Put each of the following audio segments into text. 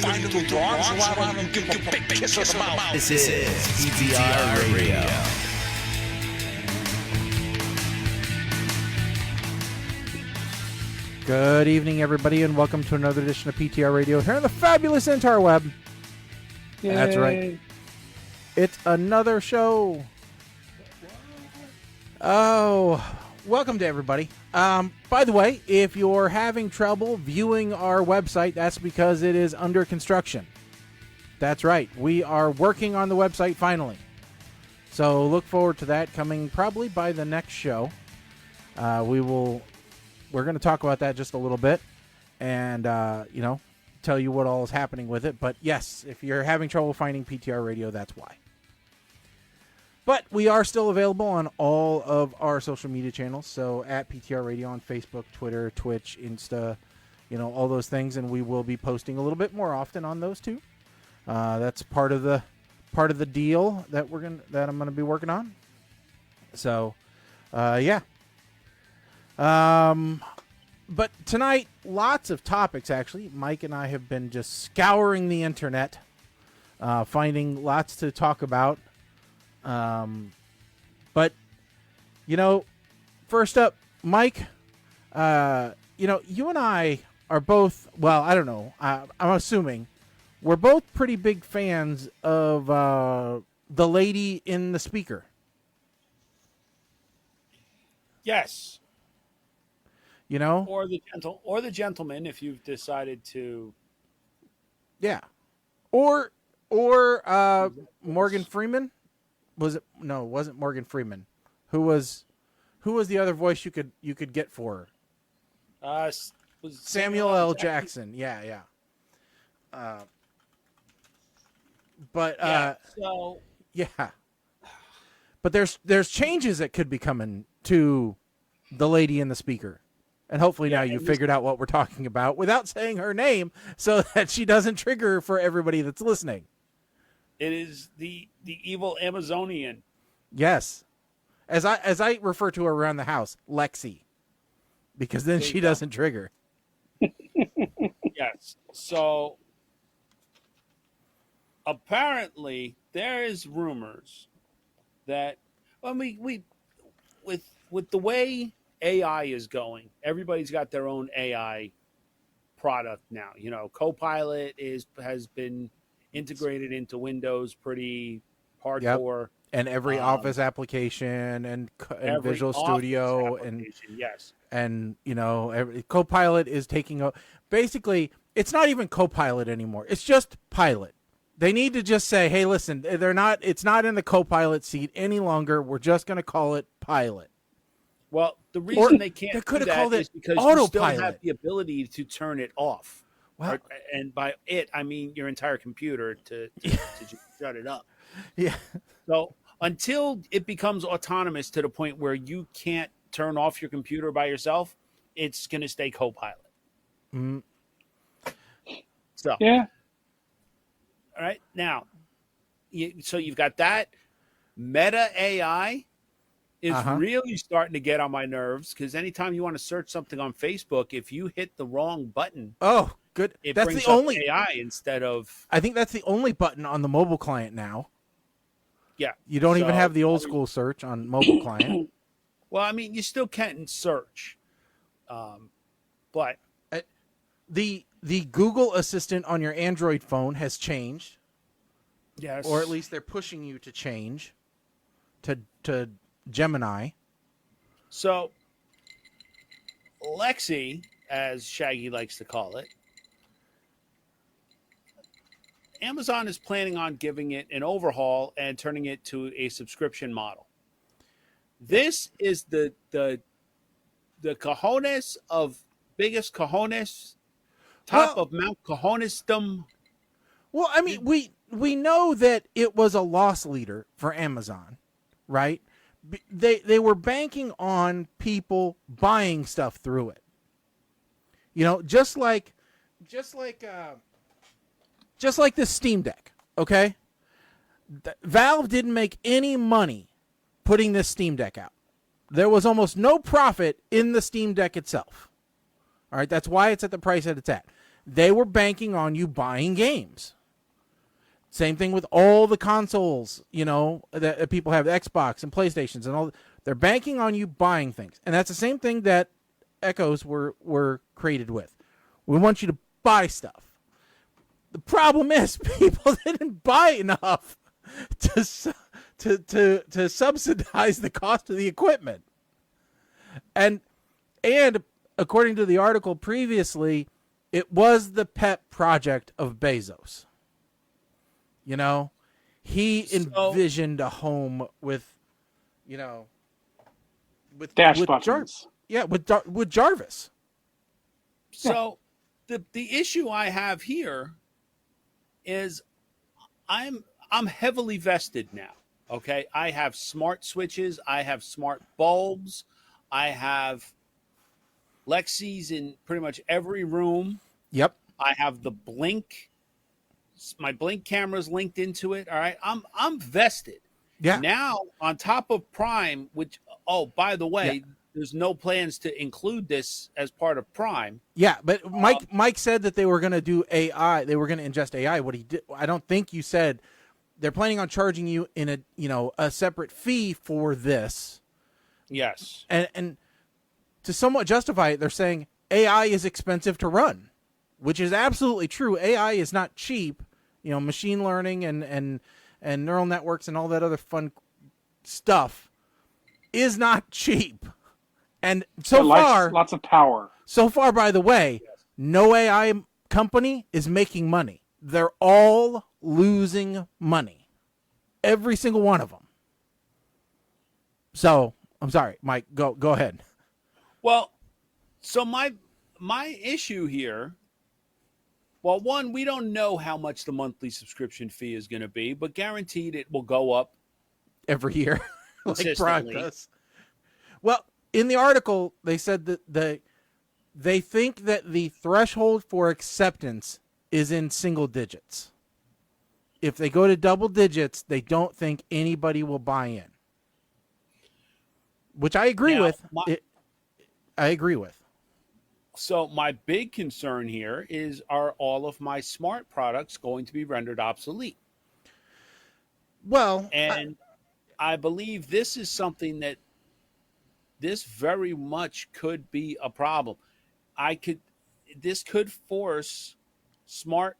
find little dogs around and give them a big kiss on the mouth. This is PTR Radio. Good evening, everybody, and welcome to another edition of PTR Radio here on the fabulous interweb. Yay. That's right. It's another show. Oh, welcome to everybody. By the way, if you're having trouble viewing our website, that's because it is under construction. That's right. We are working on the website finally. So look forward to that coming probably by the next show. We're going to talk about that just a little bit and, tell you what all is happening with it. But yes, if you're having trouble finding PTR Radio, that's why. But we are still available on all of our social media channels. So at PTR Radio on Facebook, Twitter, Twitch, Insta, all those things. And we will be posting a little bit more often on those too. That's part of the deal that I'm going to be working on. So, yeah. But tonight, lots of topics, actually. Mike and I have been just scouring the internet, finding lots to talk about. But, first up, Mike, you and I are both, well, I don't know, I'm assuming we're both pretty big fans of, the lady in the speaker. Yes. Or the gentleman, if you've decided to. Yeah. Or Morgan Freeman. Was it? No, it wasn't Morgan Freeman. Who was the other voice you could get for her? Was Samuel L. Jackson. Yeah. Yeah. But there's changes that could be coming to the lady in the speaker. And hopefully now you figured out what we're talking about without saying her name so that she doesn't trigger for everybody that's listening. It is the evil Amazonian. Yes. As I refer to her around the house, Lexi. Because then she doesn't trigger. Yes. So apparently there is rumors that we with the way AI is going, everybody's got their own AI product now. Copilot has been integrated into Windows pretty hardcore. Yep. And every Office application and Visual Studio yes. And Copilot is taking over. Basically, it's not even Copilot anymore. It's just Pilot. They need to just say, "Hey, listen, it's not in the Copilot seat any longer. We're just going to call it Pilot." Well, the reason they can't do that is because you still have the ability to turn it off. Well, and by it, I mean your entire computer to just shut it up. Yeah. So until it becomes autonomous to the point where you can't turn off your computer by yourself, it's going to stay Copilot. Mm. So, Yeah. All right. Now, so you've got that. Meta AI is really starting to get on my nerves because anytime you want to search something on Facebook, if you hit the wrong button, good. It that's brings the only AI instead of. I think that's the only button on the mobile client now. Yeah, you don't even have the old school search on mobile client. Well, I mean, you still can't search, but the Google Assistant on your Android phone has changed. Yes, or at least they're pushing you to change to Gemini. So, Lexi, as Shaggy likes to call it, Amazon is planning on giving it an overhaul and turning it to a subscription model. This is the cojones of biggest cojones, top of Mount Cojonesdom. Well, I mean, we know that it was a loss leader for Amazon, right? They were banking on people buying stuff through it. Just like this Steam Deck, okay? Valve didn't make any money putting this Steam Deck out. There was almost no profit in the Steam Deck itself. All right, that's why it's at the price that it's at. they were banking on you buying games. Same thing with all the consoles, that people have, Xbox and PlayStations and all. They're banking on you buying things. And that's the same thing that Echoes were created with. We want you to buy stuff. The problem is people didn't buy enough to subsidize the cost of the equipment. And according to the article previously, it was the pet project of Bezos. He envisioned a home with dash buttons. With Jarvis. So the issue I have here is I'm heavily vested now. Okay, I have smart switches, I have smart bulbs, I have Lexis in pretty much every room. Yep. I have the Blink. My Blink camera's linked into it. All right, I'm vested. Yeah. Now on top of Prime, which by the way, there's no plans to include this as part of Prime. Yeah, but Mike said that they were going to do AI. They were going to ingest AI. What he did, I don't think you said they're planning on charging you in a separate fee for this. Yes. And to somewhat justify it, they're saying AI is expensive to run, which is absolutely true. AI is not cheap. Machine learning and neural networks and all that other fun stuff is not cheap. And far, lots of power. So far, by the way, no AI company is making money. They're all losing money. Every single one of them. So, I'm sorry, Mike, go ahead. Well, so my issue here, well, one, we don't know how much the monthly subscription fee is going to be, but guaranteed it will go up every year. Like Prime consistently. does. Well, in the article, they said that they think that the threshold for acceptance is in single digits. If they go to double digits, they don't think anybody will buy in. Which I agree with. I agree with. So my big concern here is, are all of my smart products going to be rendered obsolete? Well, and I believe this is something that this very much could be a problem. This could force smart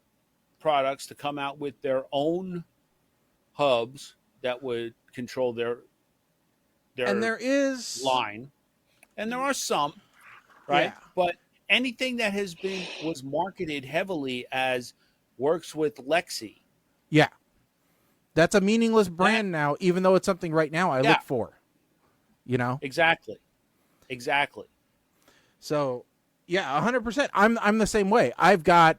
products to come out with their own hubs that would control their and there is line. And there are some, right? Yeah. But anything that was marketed heavily as works with Lexi. Yeah. That's a meaningless brand now, even though it's something right now I look for. Exactly. So, yeah, 100%. I'm the same way. I've got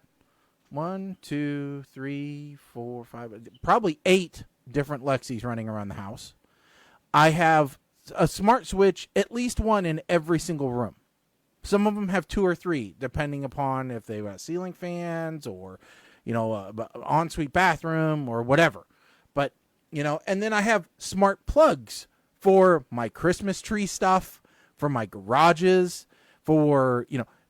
1, 2, 3, 4, 5, probably 8 different Lexis running around the house. I have a smart switch, at least one in every single room. Some of them have 2 or 3, depending upon if they've got ceiling fans or, ensuite bathroom or whatever. But, and then I have smart plugs for my Christmas tree stuff, for my garages, for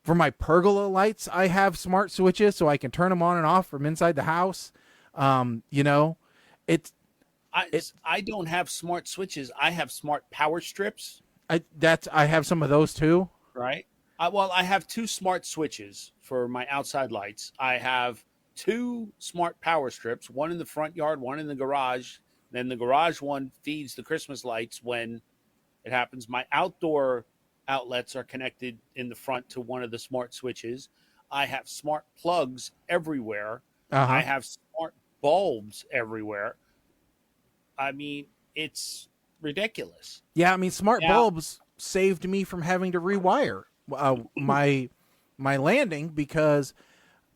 my pergola lights. I have smart switches so I can turn them on and off from inside the house. I don't have smart switches. I have smart power strips. I have some of those too. Right. I have 2 smart switches for my outside lights. I have 2 smart power strips, one in the front yard, one in the garage. Then the garage one feeds the Christmas lights when it happens. My outdoor outlets are connected in the front to one of the smart switches. I have smart plugs everywhere. Uh-huh. I have smart bulbs everywhere. I mean, it's ridiculous. Yeah, I mean, smart bulbs saved me from having to rewire my landing, because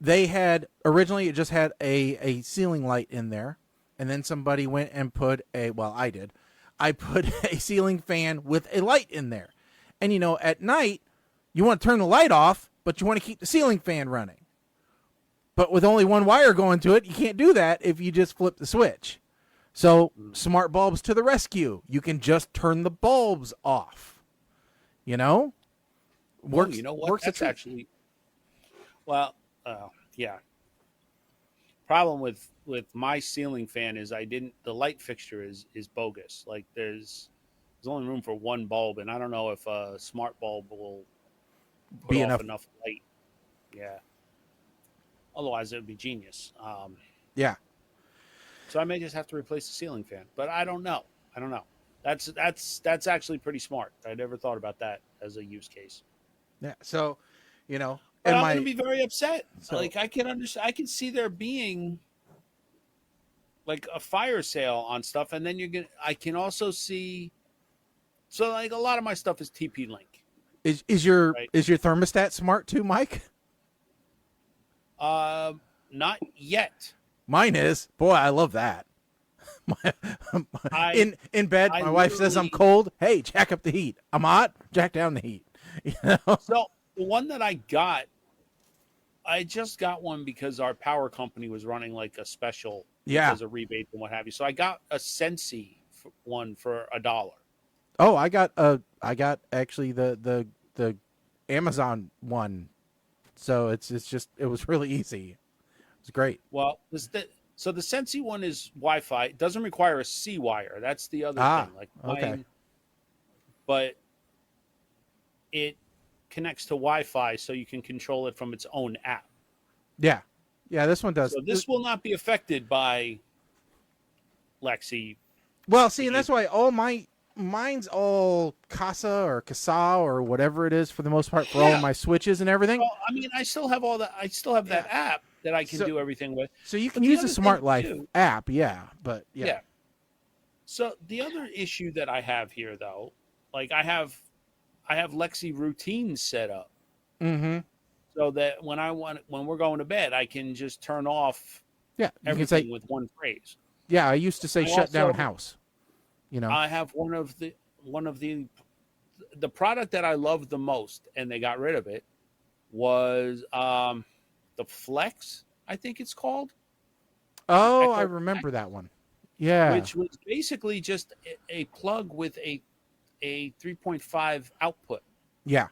they had originally, it just had a ceiling light in there, and then somebody went and put I put a ceiling fan with a light in there. And at night you want to turn the light off, but you want to keep the ceiling fan running. But with only one wire going to it, you can't do that if you just flip the switch. So smart bulbs to the rescue. You can just turn the bulbs off. Works. You know what? Works. That's actually, well, Yeah. Problem with my ceiling fan is the light fixture is bogus. Like there's only room for one bulb, and I don't know if a smart bulb will put Be off enough. enough light. Yeah. Otherwise, it would be genius. Yeah. So I may just have to replace the ceiling fan, but I don't know. I don't know. That's actually pretty smart. I never thought about that as a use case. Yeah. So, But and I'm my going to be very upset. so Like I can understand. I can see there being like a fire sale on stuff, and then I can also see. So like a lot of my stuff is TP Link. is your Right. is your thermostat smart too, Mike? Not yet. Mine is. Boy, I love that. In bed, I my wife says I'm literally- cold. Hey, jack up the heat. I'm hot. Jack down the heat. So the one that I just got one because our power company was running like a special Yeah. because of rebates and what have you. So I got a Sensi one for $1. Oh, I got actually the Amazon one. So it was really easy. It's great. Well, so the Sensi one is Wi-Fi. It doesn't require a C wire. That's the other thing. Like okay. mine, but it connects to Wi-Fi, so you can control it from its own app. Yeah. Yeah, this one does. So this will not be affected by Lexi. Well, see, and that's why mine's all Casa or Casa or whatever it is for the most part for all Yeah. of my switches and everything. Well, I mean, I still have all that. I still have that app that I can So- do everything with. So you But can the use the other Smart thing, Life too- app, yeah, but yeah. Yeah. So the other issue that I have here, though, like I have Lexi routines set up Mm-hmm. so that when we're going to bed, I can just turn off Yeah. You can everything say, with one phrase. yeah, I used to say I shut down also- house. I have one of the product that I loved the most, and they got rid of it, was the Flex, I think it's called, Oh, I Echo remember that one. Yeah. which was basically just a plug with a 3.5 output. Yeah.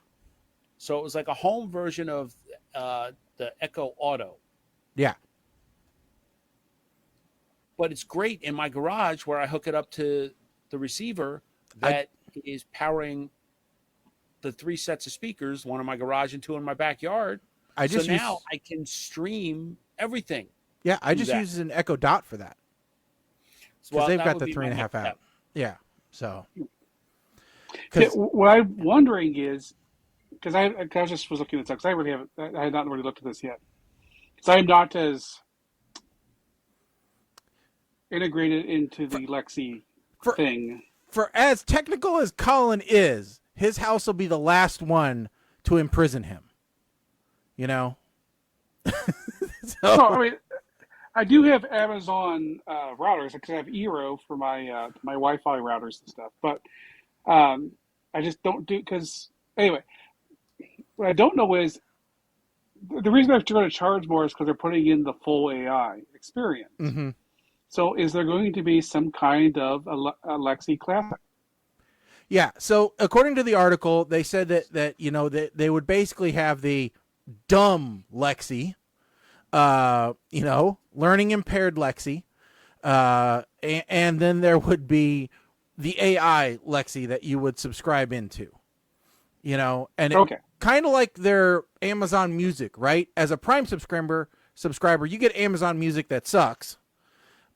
So it was like a home version of the Echo Auto. Yeah. But it's great in my garage where I hook it up to the receiver that is powering the 3 sets of speakers, one in my garage and 2 in my backyard. I just so now use, I can stream everything. yeah, I do just that. use an Echo Dot for that. Because they've that got would the be my 3.5 next out. step. Yeah. So Yeah, 'cause- what I'm wondering is, because I just was looking at this, because I had not really looked at this yet. Because I'm not as integrated into the Lexi for- thing. for as technical as Colin is, his house will be the last one to imprison him. So, No, I mean, I do have Amazon routers because I have Eero for my my Wi-Fi routers and stuff. But I just don't do because anyway. What I don't know is the reason they're going to charge more is because they're putting in the full AI experience. mm-hmm. So, is there going to be some kind of Alexi Classic? Yeah. So according to the article, they said that they would basically have the dumb Lexi, learning impaired Lexi, and then there would be the AI Lexi that you would subscribe into, and Okay. kind of like their Amazon Music, right? As a Prime subscriber, you get Amazon Music that sucks,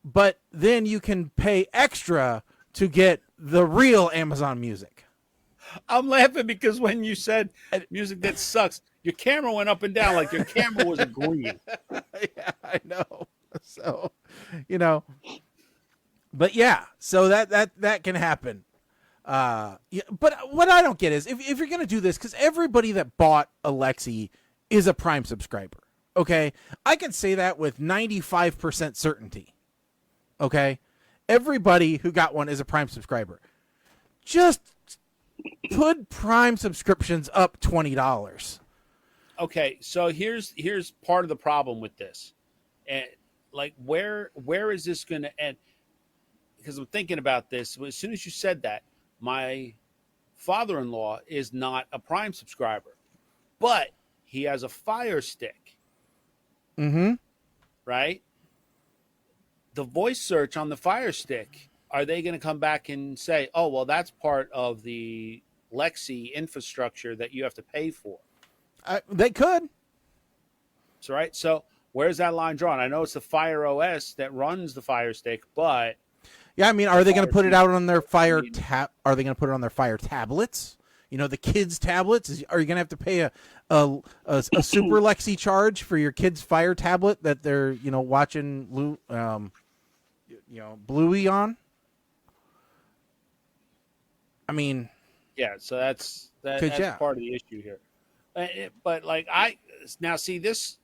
but then you can pay extra to get the real Amazon Music. I'm laughing because when you said music that sucks, your camera went up and down like your camera was agreeing. Yeah, I know. So, but yeah, so that can happen. Yeah, but what I don't get is if you're going to do this, because everybody that bought a Lexi is a Prime subscriber. Okay. I can say that with 95% certainty. Okay. Everybody who got one is a Prime subscriber. Just put Prime subscriptions up $20. Okay, so here's part of the problem with this, and like where is this going to end? Because I'm thinking about this. As soon as you said that, my father-in-law is not a Prime subscriber, but he has a Fire Stick, Mm-hmm. right? The voice search on the Fire Stick, are they going to come back and say, oh, well, that's part of the Lexi infrastructure that you have to pay for? They could. So, right? So where's that line drawn? I know it's the Fire OS that runs the Fire Stick, but Yeah, I mean, are they going to put it out on their Fire mean- tab? Are they going to put it on their Fire tablets? You know, the kids' tablets. Are you going to have to pay a super Lexi charge for your kid's Fire tablet that they're watching Bluey on? I mean, yeah. So that's 'Cause, yeah. part of the issue here. But like I now see this,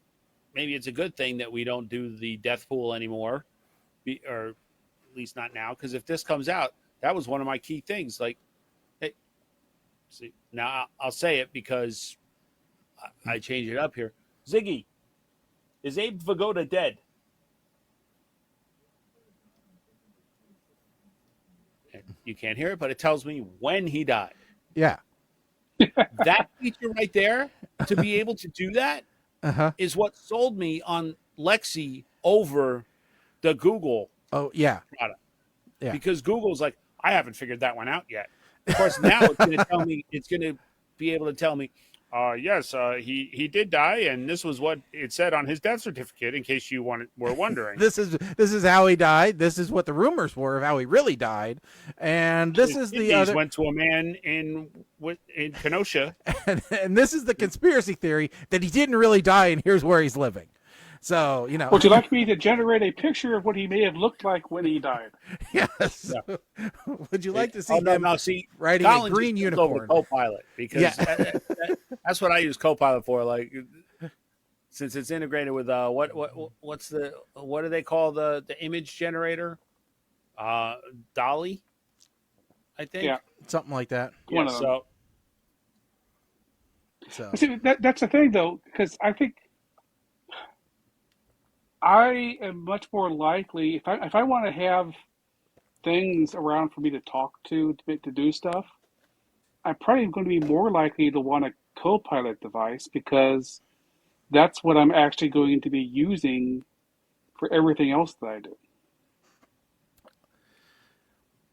maybe it's a good thing that we don't do the death pool anymore, or at least not now. Because if this comes out, that was one of my key things. Like, hey, see, now I'll say it because I change it up here. Ziggy, is Abe Vigoda dead? You can't hear it, but it tells me when he died. yeah. That feature right there, to be able to do that, Uh-huh. is what sold me on Lexi over the Google Oh, yeah. product. Yeah. Because Google's like, I haven't figured that one out yet. Of course, now it's going to tell me, it's going to be able to tell me, yes, he did die, and this was what it said on his death certificate, in case you were wondering. This is how he died. This is what the rumors were of how he really died, and this is the Kidneys other. went to a man in Kenosha. And this is the conspiracy theory that he didn't really die, and here's where he's living. So Would you like me to generate a picture of what he may have looked like when he died? yes. Would you like to see Oh, no, him no, see, riding Colin a green just goes over unicorn? to Copilot, because Yeah. that's what I use Copilot for. Like, since it's integrated with what do they call the image generator? Dolly, I think. Yeah. Something like that. One of them. So So See, that's the thing, though, because I think I am much more likely if I want to have things around for me to talk to do stuff. I'm probably going to be more likely to want a Copilot device because that's what I'm actually going to be using for everything else that I do.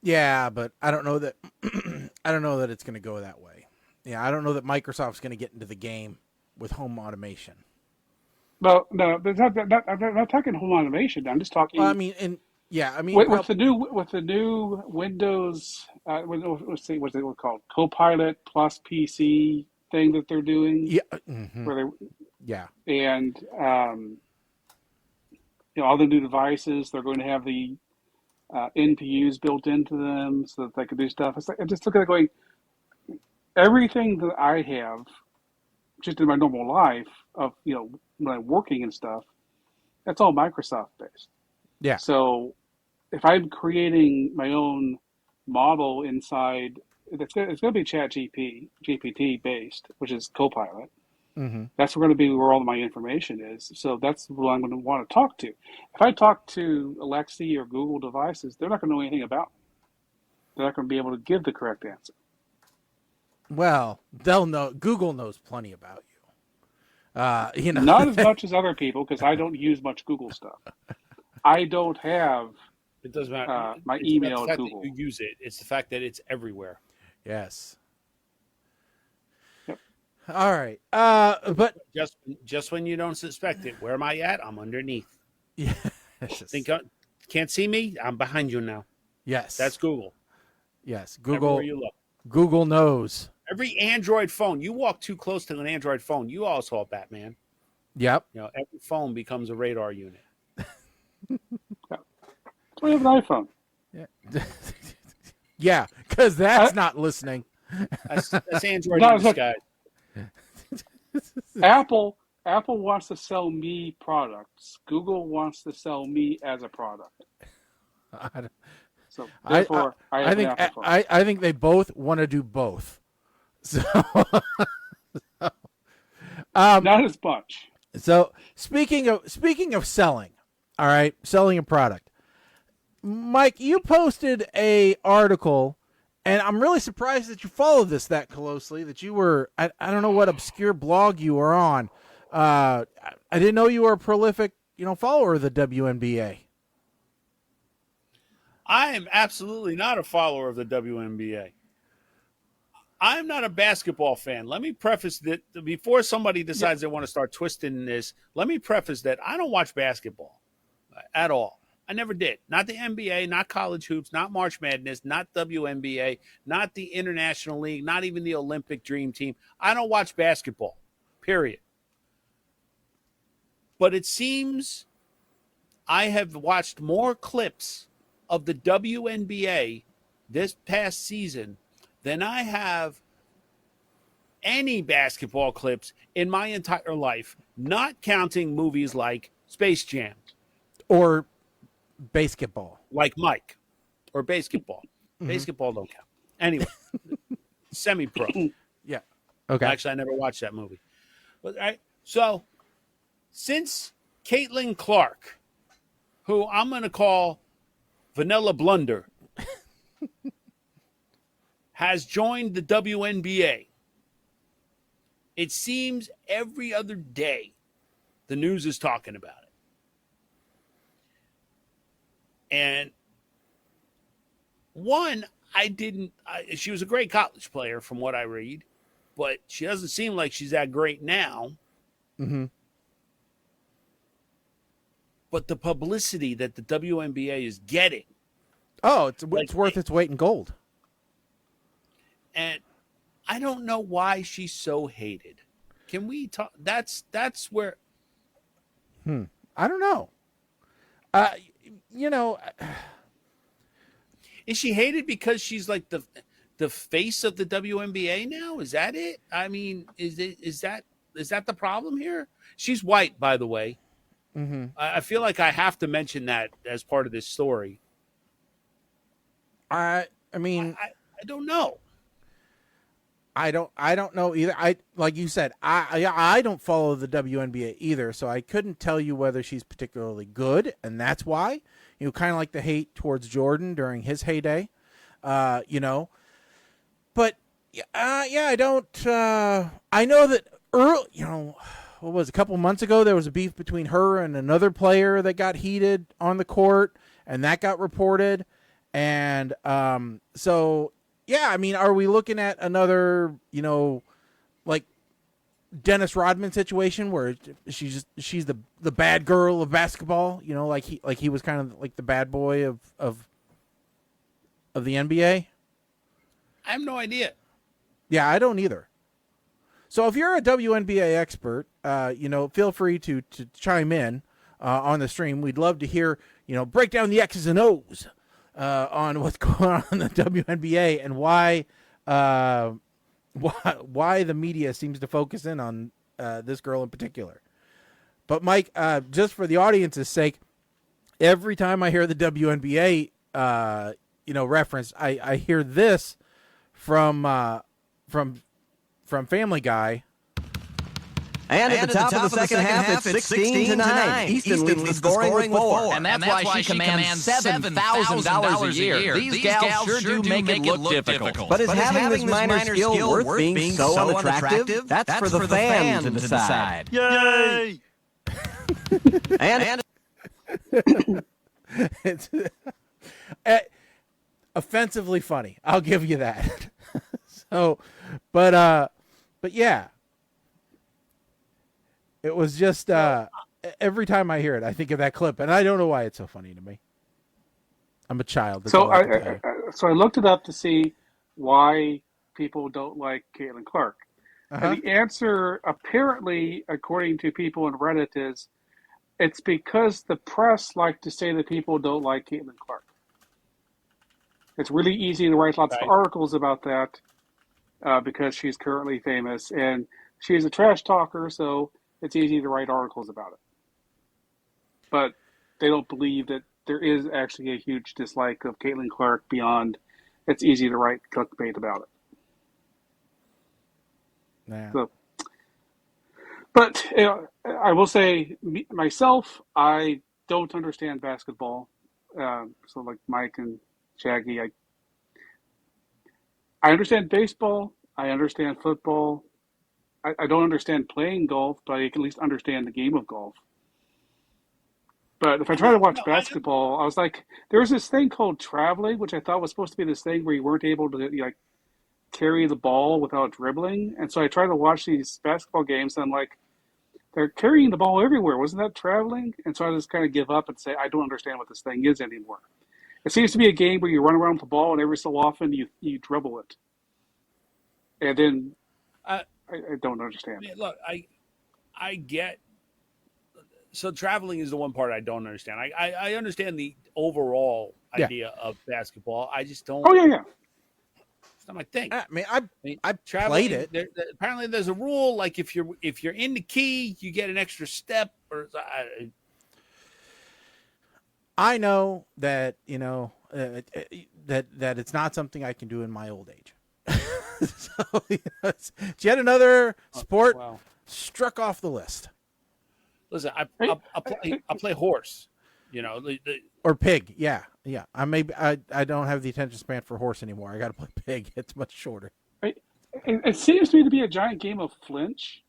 yeah, but I don't know that I don't know that it's going to go that way. Yeah, I don't know that Microsoft's going to get into the game with home automation. Well, no, but I'm not talking home automation. I'm just talking. Well, I mean, With the new Windows, let's see, what's it called? Copilot plus PC thing that they're doing, yeah, mhm, where yeah, and all the new devices, they're going to have the NPUs built into them so that they can do stuff. It's like I just look at it going, everything that I have, just in my normal life of when I'm working and stuff, that's all Microsoft based. yeah. So if I'm creating my own model inside, it's going to be GPT based, which is Copilot. Mm-hmm. That's going to be where all my information is. So that's what I'm going to want to talk to. If I talk to Alexi or Google devices, they're not going to know anything about me. They're not going to be able to give the correct answer. Well, they'll know. Google knows plenty about you. Not as much as other people because I don't use much Google stuff. I don't have it doesn't matter. my It's email not the at fact Google. that you use it; it's the fact that it's everywhere. Yes. Yep. All right. But Just when you don't suspect it, where am I at? I'm underneath. yeah. Can't see me? I'm behind you now. Yes. That's Google. yes. Everywhere Google. you look. Google knows. Every Android phone, you walk too close to an Android phone, you also a Batman. Yep. Every phone becomes a radar unit. So we have an iPhone. Yeah. Yeah, because that's not listening. That's Android No, in look. disguise. Apple wants to sell me products. Google wants to sell me as a product. So therefore, I have think an Apple phone. I think they both want to do both. So, Not as much. so speaking of selling, all right, selling a product. Mike, you posted a article, and I'm really surprised that you followed this that closely. That you were I don't know what obscure blog you were on, I didn't know you were a prolific, follower of the WNBA. I am absolutely not a follower of the WNBA. I'm not a basketball fan. Let me preface that before somebody decides they want to start twisting this. Let me preface that I don't watch basketball at all. I never did. Not the NBA, not college hoops, not March Madness, not WNBA, not the International League, not even the Olympic Dream Team. I don't watch basketball, period. But it seems I have watched more clips of the WNBA this past season than I have any basketball clips in my entire life, not counting movies like Space Jam. Or basketball. Like Mike. Or basketball. Basketball don't count. Anyway, semi-pro. Yeah. Okay. Actually, I never watched that movie. But so, since Caitlin Clark, who I'm going to call Vanilla Blunder, has joined the WNBA, it seems every other day the news is talking about it. And one, she was a great college player from what I read, but she doesn't seem like she's that great now. Mm-hmm. But the publicity that the WNBA is getting. Oh, it's worth its weight in gold. And I don't know why she's so hated. Can we talk? That's where. I don't know. Is she hated because she's like the face of the WNBA now? Is that it? I mean, is that the problem here? She's white, by the way. Mm-hmm. I feel like I have to mention that as part of this story. I mean, I don't know. I don't know either. Like you said, I don't follow the WNBA either, so I couldn't tell you whether she's particularly good, and that's why. Kind of like the hate towards Jordan during his heyday, But I don't. I know that what was it, a couple months ago there was a beef between her and another player that got heated on the court, and that got reported, and so. Yeah, I mean, are we looking at another, like Dennis Rodman situation where she's the bad girl of basketball, like he was kind of like the bad boy of the NBA? I have no idea. Yeah, I don't either. So if you're a WNBA expert, feel free to chime in on the stream. We'd love to hear, break down the X's and O's. On what's going on in the WNBA and why the media seems to focus in on this girl in particular. But Mike, just for the audience's sake, every time I hear the WNBA reference, I hear this from Family Guy. And at the top of the second half, it's 16-9. Easton leads the scoring with 4. And that's why she commands $7,000 a year. These gals sure do make it look difficult. But is having this minor skill worth being so unattractive? That's for the fans to decide. Yay! And It's offensively funny. I'll give you that. But yeah. It was just every time I hear it, I think of that clip, and I don't know why it's so funny to me. I'm a child. That's all I can tell you. So I looked it up to see why people don't like Caitlin Clark. And the answer, apparently, according to people in Reddit, is it's because the press like to say that people don't like Caitlin Clark. It's really easy to write lots of articles about that because she's currently famous, and she's a trash talker, so it's easy to write articles about it. But they don't believe that there is actually a huge dislike of Caitlin Clark beyond it's easy to write clickbait about it. Yeah. So, but I will say, myself, I don't understand basketball. So like Mike and Shaggy, I understand baseball. I understand football. I don't understand playing golf, but I can at least understand the game of golf. But if I try to watch No, basketball, I was like, there was this thing called traveling, which I thought was supposed to be this thing where you weren't able to like carry the ball without dribbling. And so I tried to watch these basketball games, and I'm like, they're carrying the ball everywhere. Wasn't that traveling? And so I just kind of give up and say, I don't understand what this thing is anymore. It seems to be a game where you run around with the ball, and every so often you dribble it. And then I, I don't understand. look, I get. So traveling is the one part I don't understand. I understand the overall idea of basketball. I just don't. Oh yeah. It's not my thing. I mean, I traveling, played it. Apparently, there's a rule like if you're in the key, you get an extra step. Or I know that that it's not something I can do in my old age. So it's yet another sport struck off the list. Listen, I play horse. You know, Or pig. Yeah. I don't have the attention span for horse anymore. I got to play pig. It's much shorter. It seems to me to be a giant game of flinch.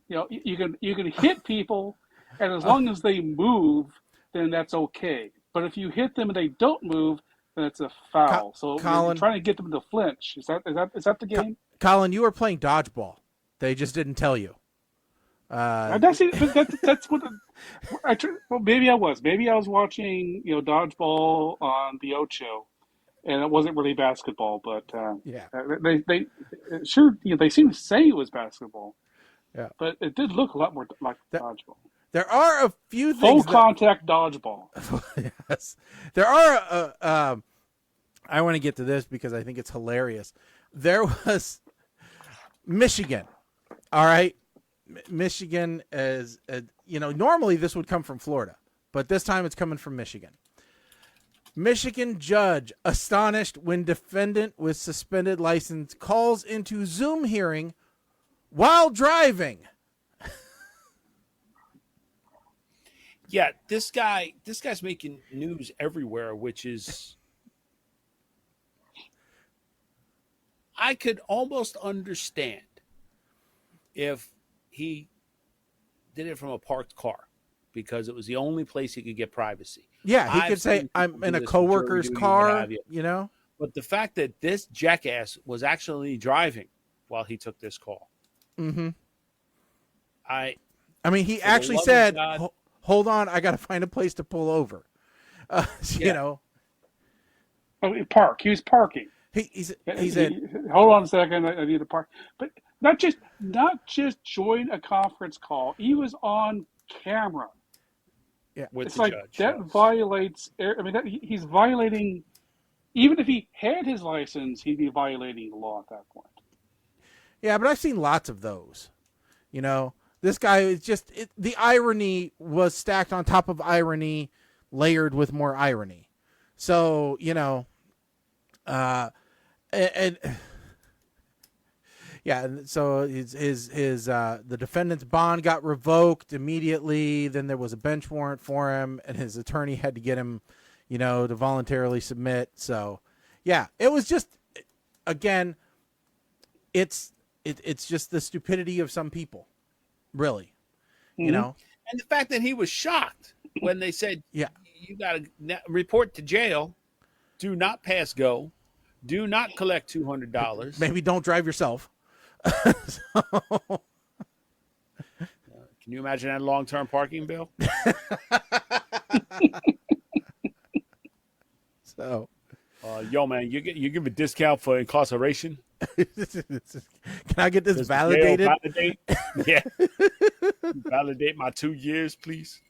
You know, you can hit people, and as long as they move, then that's okay. But if you hit them and they don't move, then it's a foul. So Colin, you're trying to get them to flinch. Is that the game? Colin, you were playing dodgeball. They just didn't tell you. That's what. Well, maybe I was. Maybe I was watching dodgeball on the Ocho, and it wasn't really basketball. But Yeah. they sure they seem to say it was basketball. Yeah. But it did look a lot more like dodgeball. There are a few Full things. contact dodgeball. Yes. There are. I want to get to this because I think it's hilarious. There was Michigan. All right. Michigan is, normally this would come from Florida, but this time it's coming from Michigan. Michigan judge astonished when defendant with suspended license calls into Zoom hearing while driving. Yeah, this guy's making news everywhere, which is I could almost understand if he did it from a parked car because it was the only place he could get privacy. Yeah, he could say, I'm in a coworker's car, But the fact that this jackass was actually driving while he took this call. Mm-hmm. I mean, he actually said, hold on, I got to find a place to pull over. You know. Oh, park. He was parking. He said, hold on a second, I need to park. But not just join a conference call. He was on camera. Yeah, with it's the like judge. that violates. I mean, he's violating. Even if he had his license, he'd be violating the law at that point. Yeah, but I've seen lots of those. This guy is just the irony was stacked on top of irony, layered with more irony. So and yeah, so his the defendant's bond got revoked immediately. Then there was a bench warrant for him, and his attorney had to get him, to voluntarily submit. So, yeah, it was just, again, it's just the stupidity of some people, really, Mm-hmm. And the fact that he was shocked when they said, yeah, you got to report to jail, do not pass go, do not collect $200. Maybe don't drive yourself. Can you imagine that long-term parking bill? So, yo, man, you give a discount for incarceration? Can I get this Does validated? Validate? Yeah. Validate my 2 years, please.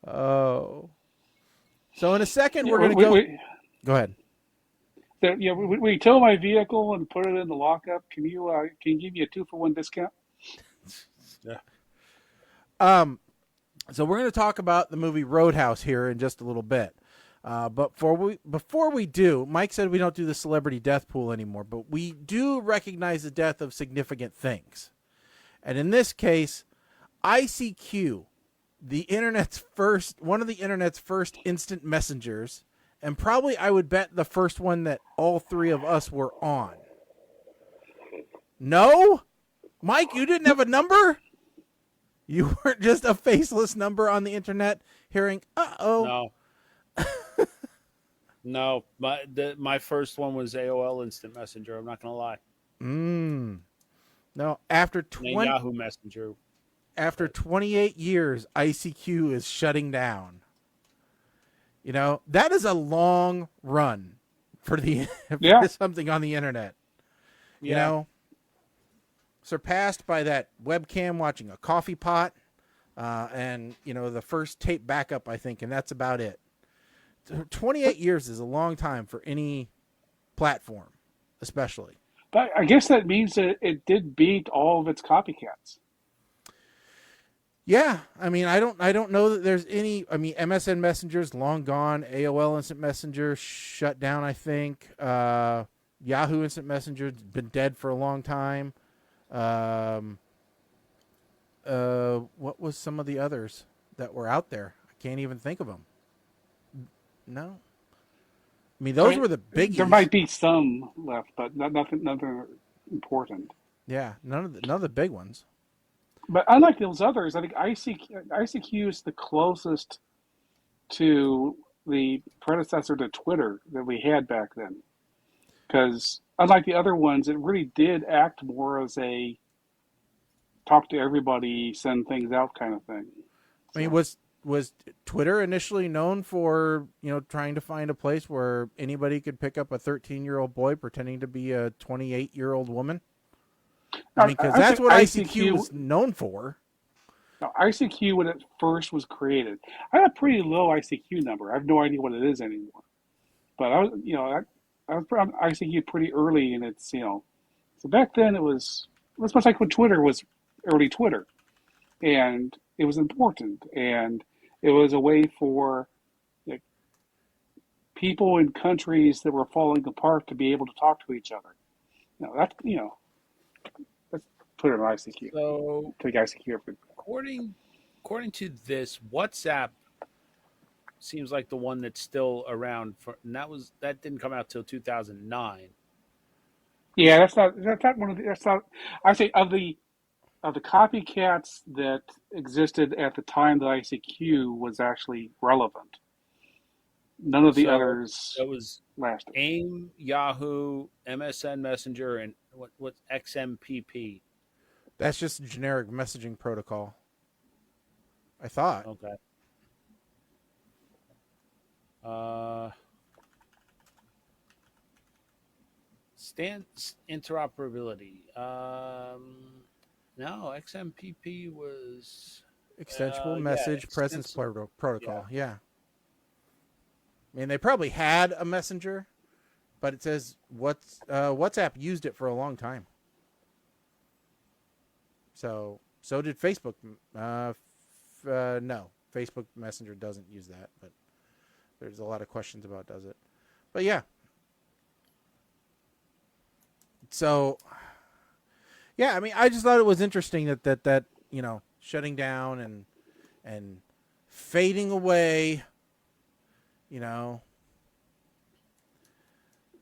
Oh. So in a second, we're going to go. Go ahead. So, we tow my vehicle and put it in the lockup. Can you give me a 2-for-1 discount? Yeah. So we're going to talk about the movie Roadhouse here in just a little bit. But before we do, Mike said we don't do the celebrity death pool anymore, but we do recognize the death of significant things. And in this case, ICQ, one of the internet's first instant messengers, and probably I would bet the first one that all three of us were on. No? Mike, you didn't have a number? You weren't just a faceless number on the internet hearing, uh-oh. No. No, my first one was AOL Instant Messenger. I'm not going to lie. No, after And Yahoo Messenger. After 28 years, ICQ is shutting down. You know, that is a long run for for something on the internet. You know, surpassed by that webcam watching a coffee pot, and you know, the first tape backup, I think, and that's about it. 28 years is a long time for any platform, especially. But I guess that means that it did beat all of its copycats. Yeah, I mean, I don't know that there's any. I mean, MSN Messenger's long gone. AOL Instant Messenger shut down, I think. Yahoo Instant Messenger's been dead for a long time. What was some of the others that were out there? I can't even think of them. No. I mean, those were the biggies. There might be some left, but nothing important. Yeah, none of the big ones. But unlike those others, I think ICQ is the closest to the predecessor to Twitter that we had back then. Because unlike the other ones, it really did act more as a talk to everybody, send things out kind of thing. I mean, was Twitter initially known for, you know, trying to find a place where anybody could pick up a 13-year-old boy pretending to be a 28-year-old woman? I mean, because that's what ICQ was known for. No, ICQ, when it first was created, I had a pretty low ICQ number. I have no idea what it is anymore. But I was on ICQ pretty early, and it's, you know, so back then it was much like when Twitter was early Twitter, and it was important, and it was a way for people in countries that were falling apart to be able to talk to each other. Let's put it on ICQ. So, take ICQ every. According to this, WhatsApp seems like the one that's still around and that didn't come out till 2009. Yeah, that's not one of the. That's not. I say of the copycats that existed at the time that ICQ was actually relevant. None of the others. It was lasted. AIM, Yahoo, MSN Messenger, and what's XMPP. That's just a generic messaging protocol, I thought. Okay. Interoperability. No, XMPP was extensible message presence protocol. Yeah. I mean, they probably had a messenger, but it says WhatsApp used it for a long time. So did Facebook. No, Facebook Messenger doesn't use that, but there's a lot of questions about does it. But yeah. So, yeah, I mean, I just thought it was interesting that you know, shutting down and fading away, you know.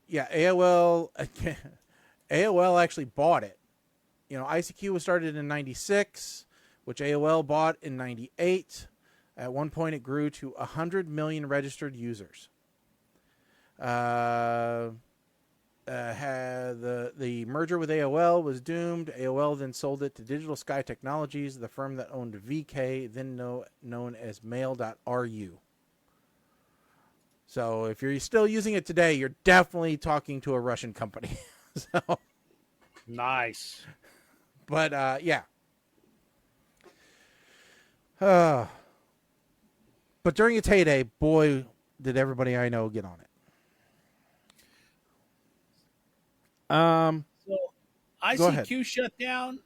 Yeah, AOL actually bought it. You know, ICQ was started in 96, which AOL bought in 98. At one point, it grew to 100 million registered users. The merger with AOL was doomed. AOL then sold it to Digital Sky Technologies, the firm that owned VK, then known as Mail.ru. So if you're still using it today, you're definitely talking to a Russian company. So nice. But, yeah. But during its heyday, boy, did everybody I know get on it. So ICQ shut down,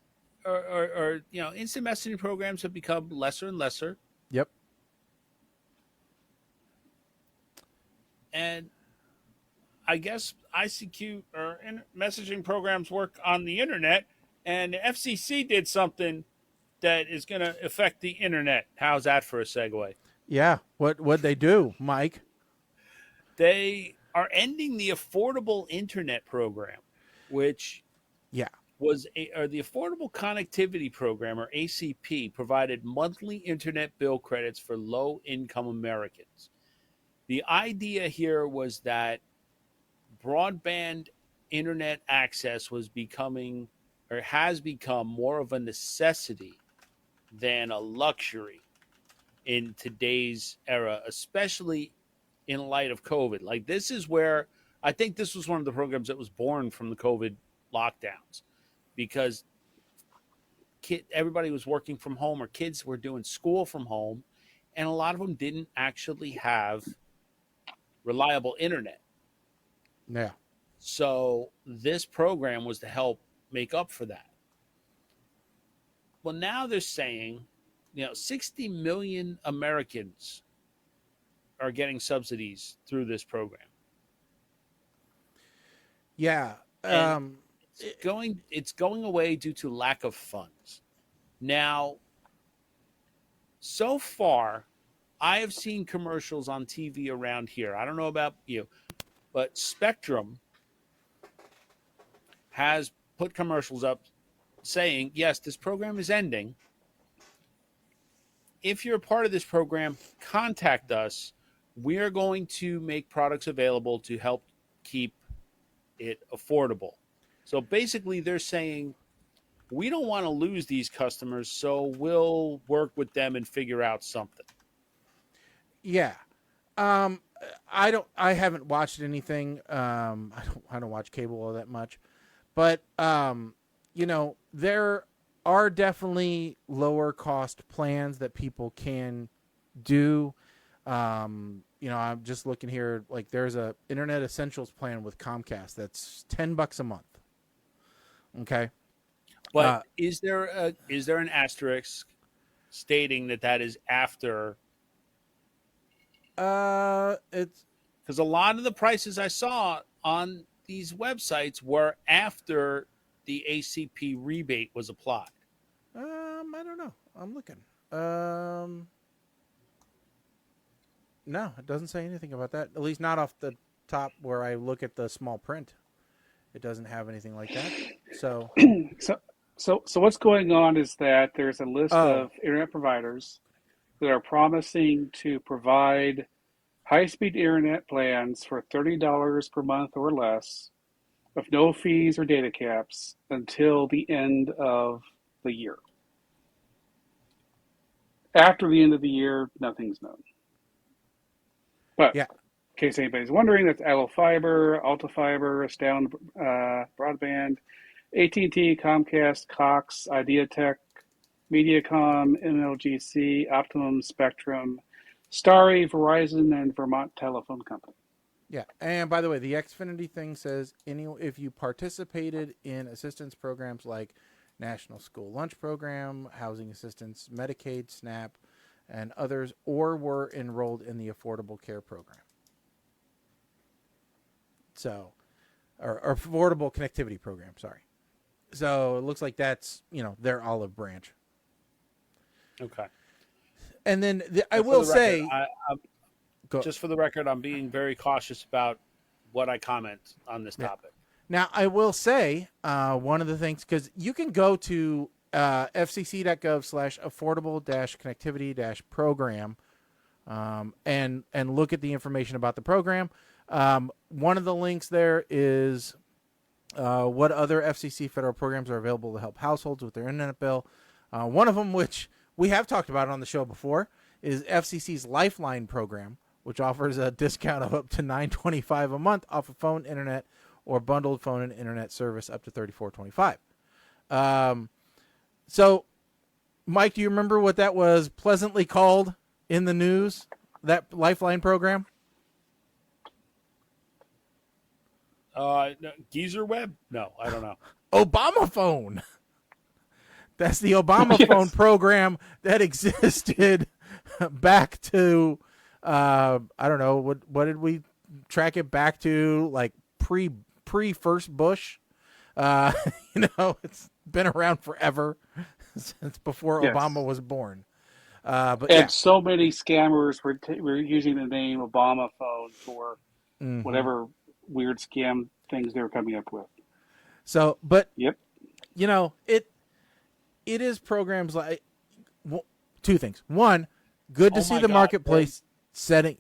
or you know, instant messaging programs have become lesser and lesser. Yep. And I guess ICQ or messaging programs work on the internet, and the FCC did something that is going to affect the internet. How's that for a segue? Yeah. What'd they do, Mike? They are ending the Affordable Internet Program, which or the Affordable Connectivity Program, or ACP, provided monthly internet bill credits for low-income Americans. The idea here was that broadband internet access was becoming, or has become, more of a necessity than a luxury in today's era, especially in light of COVID. Like, this is where I think this was one of the programs that was born from the COVID lockdowns, because everybody was working from home, or kids were doing school from home, and a lot of them didn't actually have reliable internet. Yeah. So this program was to help make up for that. Well, now they're saying, 60 million Americans are getting subsidies through this program. Yeah. It's going away due to lack of funds. Now, so far, I have seen commercials on TV around here. I don't know about you, but Spectrum has put commercials up saying, yes, this program is ending. If you're a part of this program, contact us. We're going to make products available to help keep it affordable. So basically, they're saying, we don't want to lose these customers, so we'll work with them and figure out something. Yeah. I haven't watched anything. I don't watch cable all that much, but there are definitely lower cost plans that people can do. I'm just looking here. Like, there's a Internet Essentials plan with Comcast that's $10 a month. Okay. But is there an asterisk stating that is after? It's because a lot of the prices I saw on these websites were after the ACP rebate was applied. I don't know. I'm looking. No, it doesn't say anything about that. At least not off the top where I look at the small print. It doesn't have anything like that. So, so what's going on is that there's a list of internet providers that are promising to provide high-speed internet plans for $30 per month or less, with no fees or data caps, until the end of the year. After the end of the year, nothing's known. But yeah. In case anybody's wondering, that's Allo Fiber, Alta Fiber, Astound Broadband, AT&T, Comcast, Cox, Ideatech, Mediacom, MLGC, Optimum, Spectrum, Starry, Verizon, and Vermont Telephone Company. Yeah, and by the way, the Xfinity thing says if you participated in assistance programs like National School Lunch Program, Housing Assistance, Medicaid, SNAP, and others, or were enrolled in the Affordable Care Program. So, or Affordable Connectivity Program, sorry. So it looks like that's, their olive branch. Okay. And then I will say, just for the record, I'm being very cautious about what I comment on this topic. Now, I will say one of the things, because you can go to fcc.gov/affordable-connectivity-program and look at the information about the program. One of the links there is what other FCC federal programs are available to help households with their internet bill. One of them, which we have talked about on the show before, is FCC's Lifeline program, which offers a discount of up to $9.25 a month off of phone, internet, or bundled phone and internet service up to $34.25. So, Mike, do you remember what that was pleasantly called in the news, that Lifeline program? Geezer Web? No, I don't know. Obama phone. That's the Obama phone program that existed back to, I don't know, what did we track it back to? Like pre first Bush. It's been around forever, since before Obama was born. But so many scammers were using the name Obama phone for whatever weird scam things they were coming up with. So, but yep. you know, it is programs like two things. One, good to see the marketplace setting,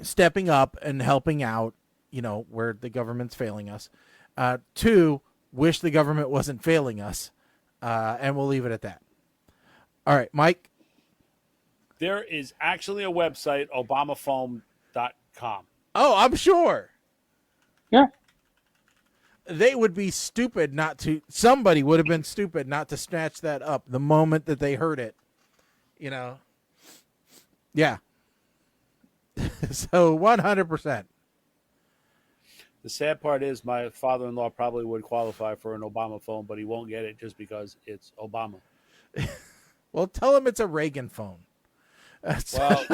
stepping up and helping out, where the government's failing us. Two, wish the government wasn't failing us. And we'll leave it at that. All right, Mike. There is actually a website, obamaphone.com. Oh, I'm sure. Yeah. They would be stupid not to. Somebody would have been stupid not to snatch that up the moment that they heard it. Yeah. So 100%. The sad part is my father-in-law probably would qualify for an Obama phone, but he won't get it just because it's Obama. Well, tell him it's a Reagan phone. Well,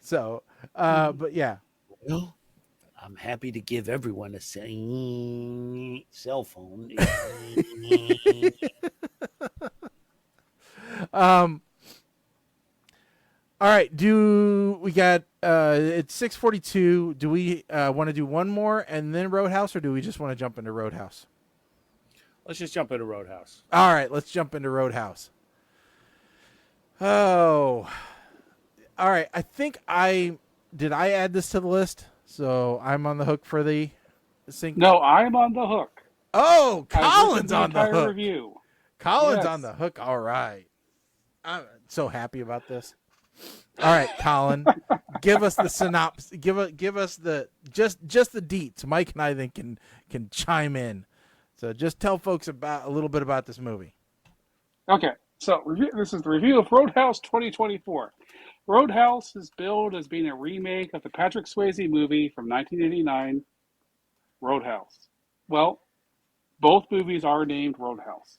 so, but yeah. Well, I'm happy to give everyone a cell phone. All right. Do we got? It's 6:42. Do we want to do one more and then Roadhouse, or do we just want to jump into Roadhouse? Let's just jump into Roadhouse. All right. Let's jump into Roadhouse. Oh. All right. I think I add this to the list, so I'm on the hook for the sync. No, I'm on the hook. Oh, Colin's on the hook. Review. Colin's Yes. on the hook. All right. I'm so happy about this. All right, Colin, give us the synopsis. Give us the just the deets. Mike and I think can chime in. So just tell folks about a little bit about this movie. Okay, so this is the review of Roadhouse 2024. Roadhouse is billed as being a remake of the Patrick Swayze movie from 1989, Roadhouse. Well, both movies are named Roadhouse.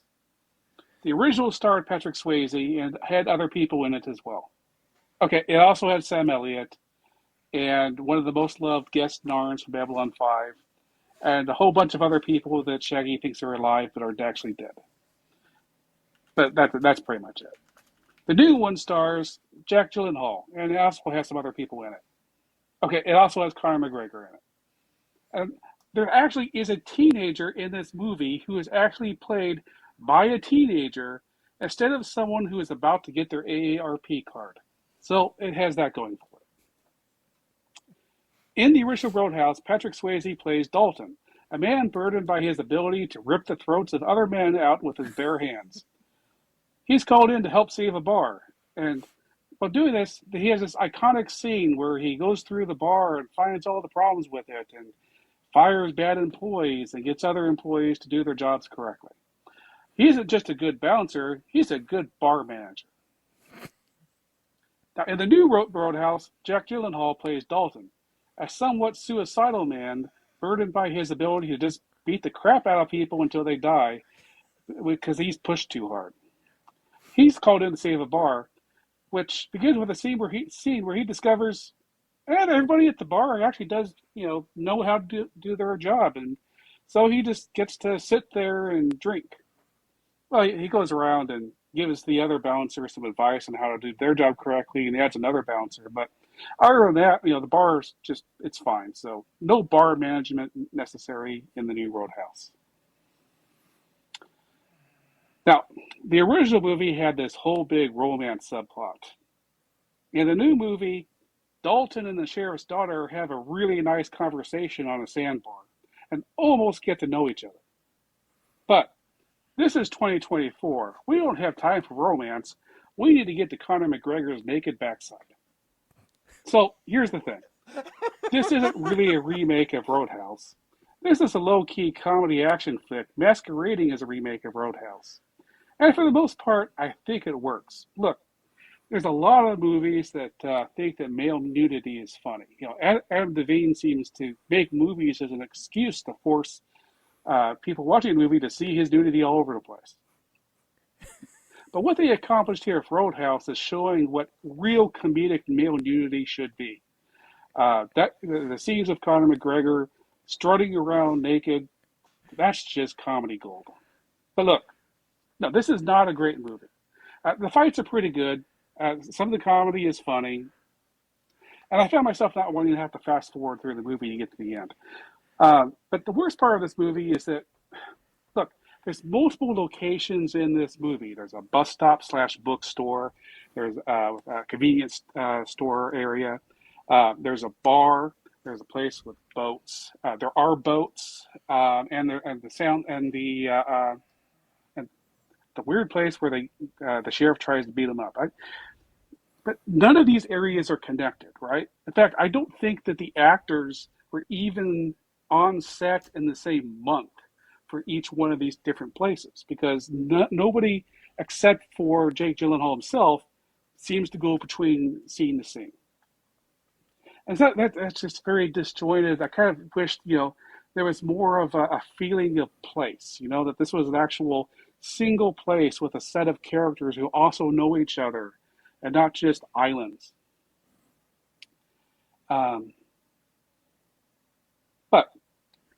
The original starred Patrick Swayze and had other people in it as well. Okay, it also had Sam Elliott and one of the most loved guest Narns from Babylon 5 and a whole bunch of other people that Shaggy thinks are alive but are actually dead. But that's pretty much it. The new one stars Jack Gyllenhaal, and it also has some other people in it. Okay, it also has Conor McGregor in it. And there actually is a teenager in this movie who is actually played by a teenager instead of someone who is about to get their AARP card. So it has that going for it. In the original Roadhouse, Patrick Swayze plays Dalton, a man burdened by his ability to rip the throats of other men out with his bare hands. He's called in to help save a bar, and while doing this, he has this iconic scene where he goes through the bar and finds all the problems with it and fires bad employees and gets other employees to do their jobs correctly. He isn't just a good bouncer, he's a good bar manager. Now, in the new Roadhouse, Jack Gyllenhaal plays Dalton, a somewhat suicidal man burdened by his ability to just beat the crap out of people until they die because he's pushed too hard. He's called in to save a bar, which begins with a scene where he discovers that everybody at the bar actually does, know how to do their job, and so he just gets to sit there and drink. Well, he goes around and gives the other bouncer some advice on how to do their job correctly, and he adds another bouncer. But other than that, the bar's it's fine. So no bar management necessary in the new Roadhouse. Now, the original movie had this whole big romance subplot. In the new movie, Dalton and the sheriff's daughter have a really nice conversation on a sandbar and almost get to know each other. But this is 2024. We don't have time for romance. We need to get to Conor McGregor's naked backside. So here's the thing. This isn't really a remake of Roadhouse. This is a low-key comedy action flick masquerading as a remake of Roadhouse. And for the most part, I think it works. Look, there's a lot of movies that think that male nudity is funny. Adam Devine seems to make movies as an excuse to force people watching a movie to see his nudity all over the place. But what they accomplished here for Roadhouse is showing what real comedic male nudity should be. The scenes of Conor McGregor strutting around naked, that's just comedy gold. But look, no, this is not a great movie. The fights are pretty good. Some of the comedy is funny. And I found myself not wanting to have to fast forward through the movie to get to the end. But the worst part of this movie is that, look, there's multiple locations in this movie. There's a bus stop / bookstore. There's a convenience store area. There's a bar. There's a place with boats. There are boats, and the sound and the weird place where the sheriff tries to beat them up. But none of these areas are connected, right? In fact, I don't think that the actors were even on set in the same month for each one of these different places, because nobody except for Jake Gyllenhaal himself seems to go between scene to scene. And so that's just very disjointed. I kind of wished, there was more of a feeling of place, that this was an actual single place with a set of characters who also know each other and not just islands. But, like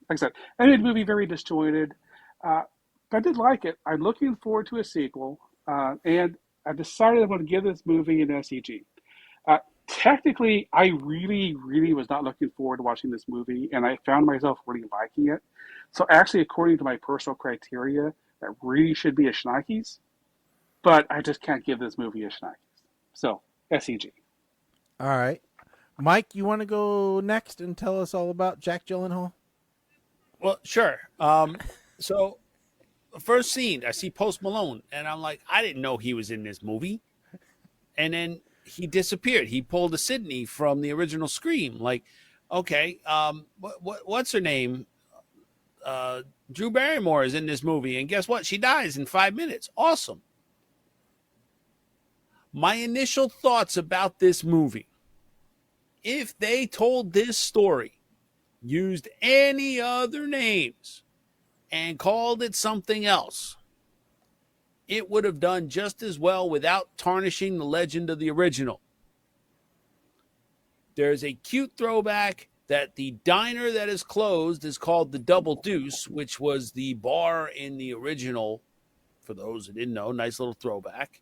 I said, I made the movie very disjointed. But I did like it. I'm looking forward to a sequel. And I decided I'm going to give this movie an SEG. Technically, I really, really was not looking forward to watching this movie, and I found myself really liking it. So actually, according to my personal criteria, that really should be a Schneikes, but I just can't give this movie a Schneikes. So, SEG. All right. Mike, you want to go next and tell us all about Jack Gyllenhaal? Well, sure. So, first scene, I see Post Malone, and I'm like, I didn't know he was in this movie. And then he disappeared. He pulled a Sydney from the original Scream. Like, okay, what's her name? Drew Barrymore is in this movie, and guess what? She dies in 5 minutes. Awesome. My initial thoughts about this movie, if they told this story, used any other names, and called it something else, it would have done just as well without tarnishing the legend of the original. There's a cute throwback that the diner that is closed is called the Double Deuce, which was the bar in the original. For those who didn't know, nice little throwback.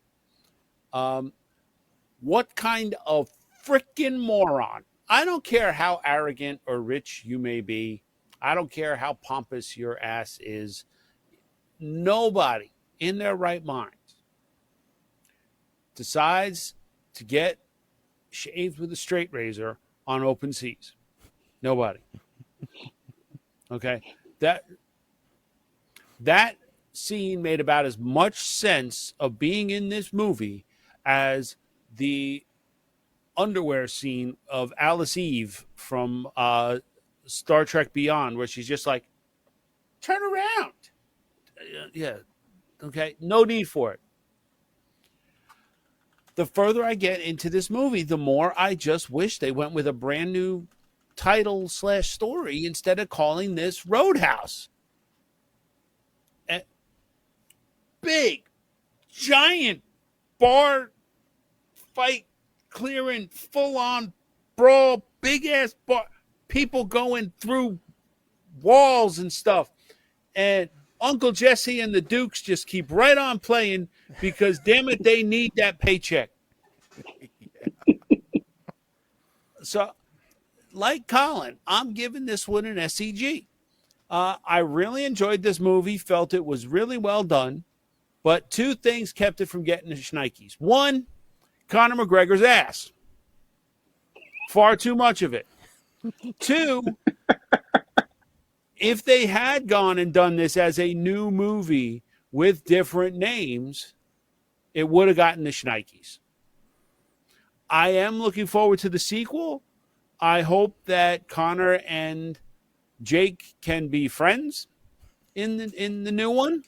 What kind of freaking moron? I don't care how arrogant or rich you may be. I don't care how pompous your ass is. Nobody in their right mind decides to get shaved with a straight razor on open seas. Nobody. Okay. That scene made about as much sense of being in this movie as the underwear scene of Alice Eve from Star Trek Beyond, where she's just like, turn around. Yeah. Okay. No need for it. The further I get into this movie, the more I just wish they went with a brand new title / story instead of calling this Roadhouse. Big, giant bar fight, clearing, full-on brawl, big-ass bar, people going through walls and stuff. And Uncle Jesse and the Dukes just keep right on playing because, damn it, they need that paycheck. So, like Colin, I'm giving this one an SCG. I really enjoyed this movie, felt it was really well done, but two things kept it from getting the Schneikes. One, Conor McGregor's ass. Far too much of it. Two, if they had gone and done this as a new movie with different names, it would have gotten the Schneikes. I am looking forward to the sequel. I hope that Connor and Jake can be friends in the new one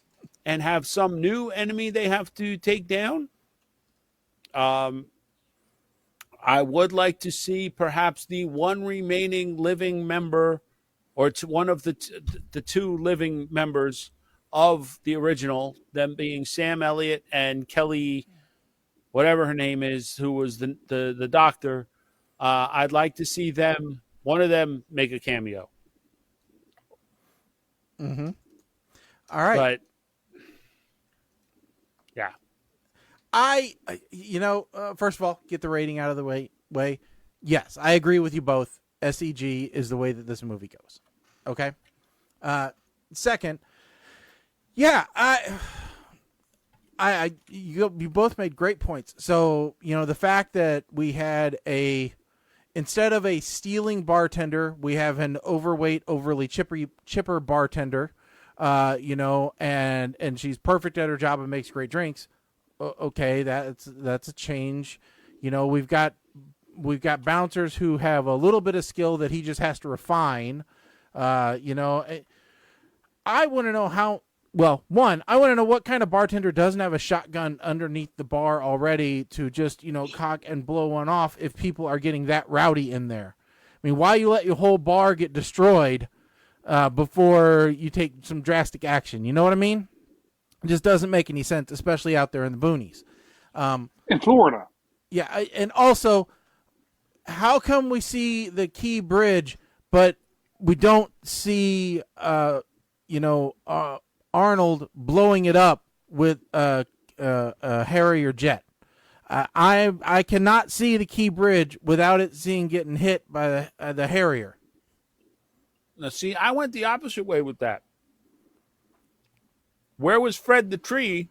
and have some new enemy they have to take down. I would like to see perhaps the one remaining living member, or one of the two living members of the original, them being Sam Elliott and Kelly, whatever her name is, who was the doctor. I'd like to see one of them make a cameo. Mm-hmm. All right. But yeah. First of all, get the rating out of the way. yes, I agree with you both. SEG is the way that this movie goes. Okay. Second, yeah, you both made great points. So, the fact that we had instead of a stealing bartender, we have an overweight, overly chipper bartender, and she's perfect at her job and makes great drinks. Okay, that's a change. We've got bouncers who have a little bit of skill that he just has to refine. I want to know how. Well, one, I want to know what kind of bartender doesn't have a shotgun underneath the bar already to just cock and blow one off if people are getting that rowdy in there. I mean, why you let your whole bar get destroyed before you take some drastic action? You know what I mean? It just doesn't make any sense, especially out there in the boonies. In Florida. Yeah, and also, how come we see the Key Bridge, but we don't see, Arnold blowing it up with a Harrier jet? I cannot see the Key Bridge without it getting hit by the Harrier. Now, see, I went the opposite way with that. Where was Fred the Tree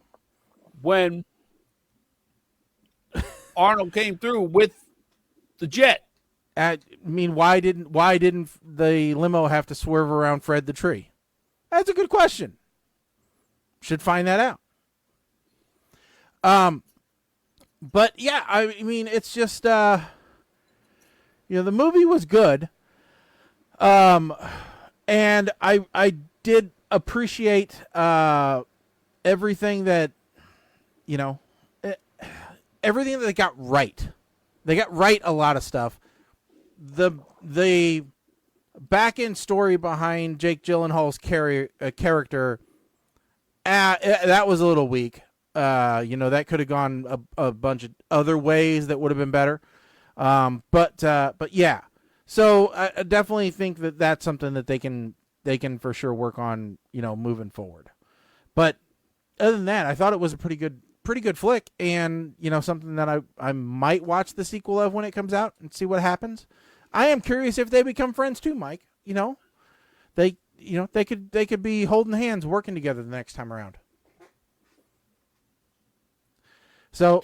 when Arnold came through with the jet? I mean, why didn't the limo have to swerve around Fred the Tree? That's a good question. Should find that out. But yeah, I mean, it's just the movie was good. And I did appreciate everything that everything that they got right. They got right a lot of stuff. The back end story behind Jake Gyllenhaal's character, that was a little weak. That could have gone a bunch of other ways that would have been better. But yeah. So I definitely think that that's something that they can for sure work on, moving forward. But other than that, I thought it was a pretty good flick, and something that I might watch the sequel of when it comes out and see what happens. I am curious if they become friends too, Mike. They could be holding hands, working together the next time around. So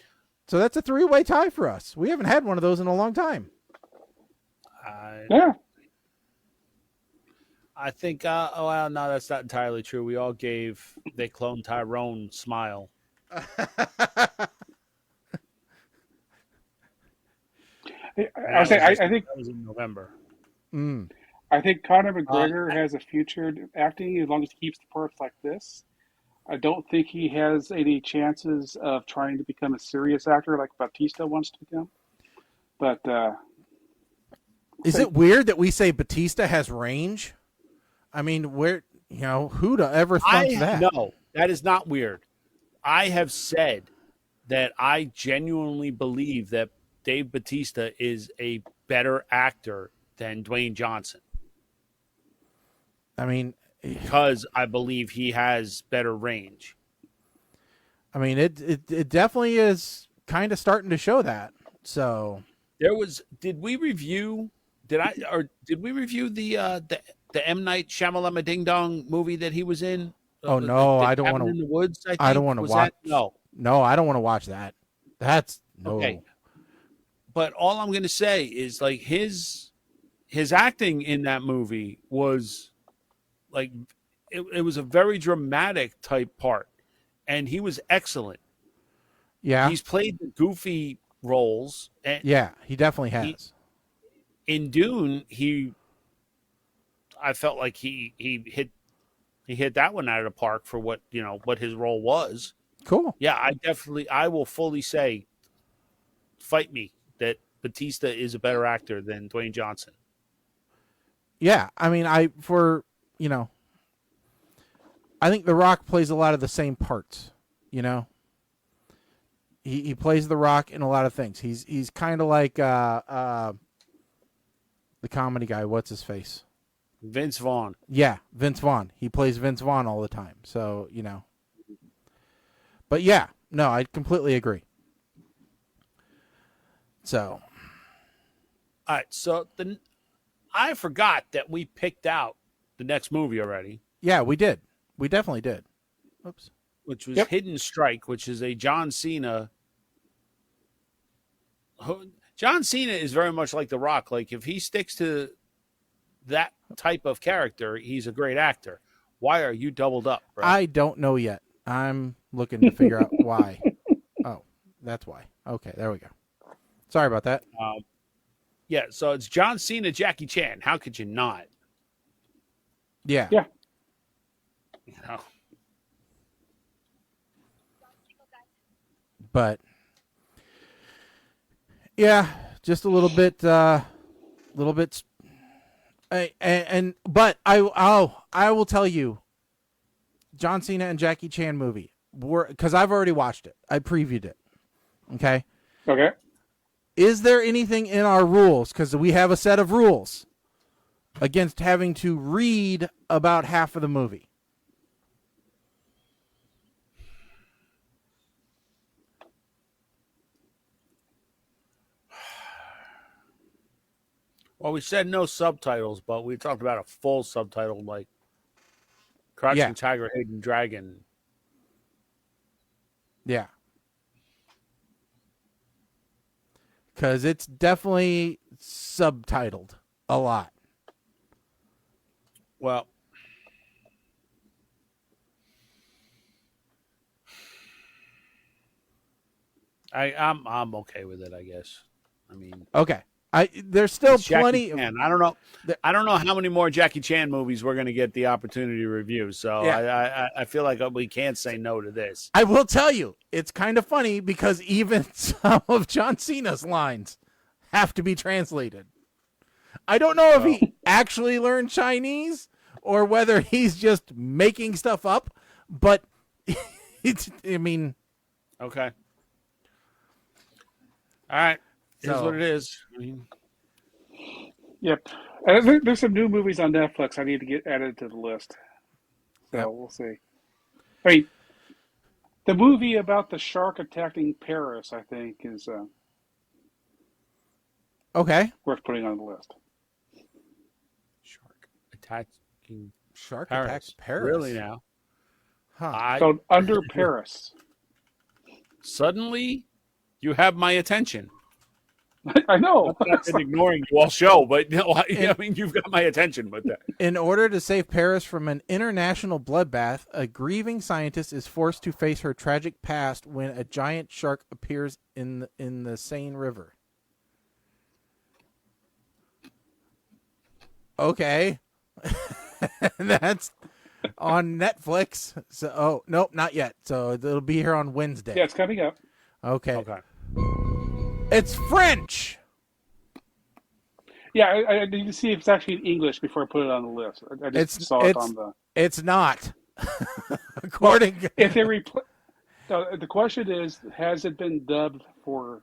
that's a 3-way tie for us. We haven't had one of those in a long time. Yeah. I think, no, that's not entirely true. We all gave They Clone Tyrone smile. I think that was in November. I think Conor McGregor has a future acting as long as he keeps the parts like this. I don't think he has any chances of trying to become a serious actor like Bautista wants to become. But is it weird that we say Bautista has range? I mean, who'd ever thunk that? No, that is not weird. I have said that I genuinely believe that Dave Bautista is a better actor than Dwayne Johnson. I mean, because I believe he has better range. I mean, it definitely is kind of starting to show that. So did we review the M. Night Shyamalan Ding Dong movie that he was in? Oh no, I don't want to. In the Woods. I don't want to watch. No, I don't want to watch that. That's no. Okay. But all I'm going to say is like his acting in that movie was like it was a very dramatic type part, and he was excellent. Yeah, he's played the goofy roles. And yeah, he definitely has. In Dune, I felt like he hit that one out of the park for what his role was. Cool. Yeah, I will fully say, fight me, that Bautista is a better actor than Dwayne Johnson. Yeah, I mean, I think The Rock plays a lot of the same parts. He plays The Rock in a lot of things. He's kind of like the comedy guy. What's his face? Vince Vaughn. Yeah, Vince Vaughn. He plays Vince Vaughn all the time. So, But yeah, no, I completely agree. So. All right, so I forgot that we picked out the next movie already, Yeah, we did. We definitely did. Oops. which was Yep. Hidden Strike, which is a John Cena. John Cena is very much like The Rock. Like, if he sticks to that type of character, he's a great actor. Why are you doubled up, bro? I don't know yet. I'm looking to figure out why. Oh, that's why. Okay, there we go. Sorry about that. Yeah, so it's John Cena, Jackie Chan. How could you not? Yeah. Yeah. You know? But yeah, just a little bit, but I will tell you, John Cena and Jackie Chan movie, because I've already watched it. I previewed it. Okay. Okay. Is there anything in our rules, because we have a set of rules, against having to read about half of the movie? Well, we said no subtitles, but we talked about a full subtitle like Crouching Tiger, Hidden Dragon. Yeah. Because it's definitely subtitled a lot. Well, I'm okay with it, I guess. I mean, Okay. There's still it's Jackie plenty. Chan. I don't know how many more Jackie Chan movies we're going to get the opportunity to review. So Yeah. I feel like we can't say no to this. I will tell you, it's kind of funny because even some of John Cena's lines have to be translated. I don't know if he actually learned Chinese or whether he's just making stuff up, but I mean, Okay. All right. Here's So- what it is. I mean, Yep. There's some new movies on Netflix I need to get added to the list. So Yep. we'll see. I mean, the movie about the shark attacking Paris, I think, is okay. worth putting on the list. shark attacking Shark Paris. attacks Paris. Really now? Huh. So Under Paris. Suddenly, you have my attention. I know. I've been ignoring you all show, but I mean, you've got my attention. But In order to save Paris from an international bloodbath, a grieving scientist is forced to face her tragic past when a giant shark appears in the Seine River. Okay. That's on Netflix. So, nope, not yet. So it'll be here on Wednesday. Yeah, it's coming up. Okay. okay. It's French. Yeah, I need to see if it's actually in English before I put it on the list. I just saw it on the. It's not. According. If they the question is, has it been dubbed for